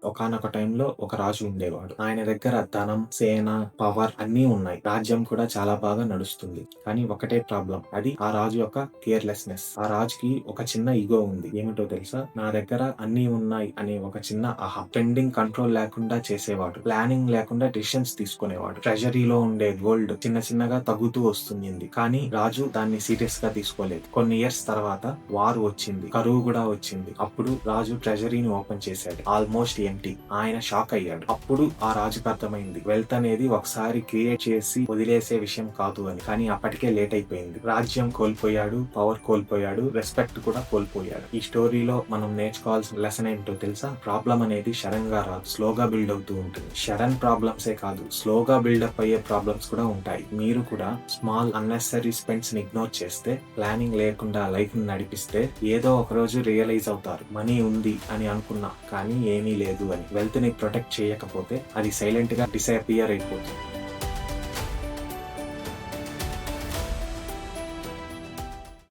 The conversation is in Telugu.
ఒకానొక టైంలో ఒక రాజు ఉండేవాడు. ఆయన దగ్గర ధనం, సేన, పవర్ అన్నీ ఉన్నాయి. రాజ్యం కూడా చాలా బాగా నడుస్తుంది. కానీ ఒకటే ప్రాబ్లం. అది ఆ రాజు యొక్క కేర్లెస్నెస్. ఆ రాజుకి ఒక చిన్న ఈగో ఉంది. ఏమిటో తెలుసా? నా దగ్గర అన్నీ ఉన్నాయి అనే ఒక చిన్న పెండింగ్ కంట్రోల్ లేకుండా చేసేవాడు. ప్లానింగ్ లేకుండా డిసిషన్స్ తీసుకునేవాడు. ట్రెజరీలో ఉండే గోల్డ్ చిన్న చిన్నగా తగ్గుతూ వస్తుంది. కానీ రాజు దాన్ని సీరియస్ గా తీసుకోలేదు. కొన్ని ఇయర్స్ తర్వాత వార్ వచ్చింది. కరువు కూడా వచ్చింది. అప్పుడు రాజు ట్రెజరీని ఓపెన్ చేశాడు. Almost empty. ఆయన షాక్ అయ్యాడు. అప్పుడు ఆ రాజుకు అర్థమైంది, వెల్త్ అనేది ఒకసారి క్రియేట్ చేసి వదిలేసే విషయం కాదు అని. కానీ అప్పటికే లేట్ అయిపోయింది. రాజ్యం కోల్పోయాడు, పవర్ కోల్పోయాడు, రెస్పెక్ట్ కూడా కోల్పోయాడు. ఈ స్టోరీలో మనం నేర్చుకోవాల్సిన లెసన్ ఏంటో తెలుసా? ప్రాబ్లం అనేది సడన్ గా రాదు, స్లోగా బిల్డ్ అవుతూ ఉంటుంది. సడన్ ప్రాబ్లమ్సే కాదు, స్లోగా బిల్డప్ అయ్యే ప్రాబ్లమ్స్ కూడా ఉంటాయి. మీరు కూడా స్మాల్ అన్నెసరీ స్పెండ్స్ ని ఇగ్నోర్ చేస్తే, ప్లానింగ్ లేకుండా లైఫ్ ని నడిపిస్తే ఏదో ఒక రోజు రియలైజ్ అవుతారు, మనీ ఉంది అని అనుకున్నా కానీ ఏమీ లేదు అని. వెల్త్ ని ప్రొటెక్ట్ చేయకపోతే అది సైలెంట్ గా డిసపియర్ అయిపోతుంది.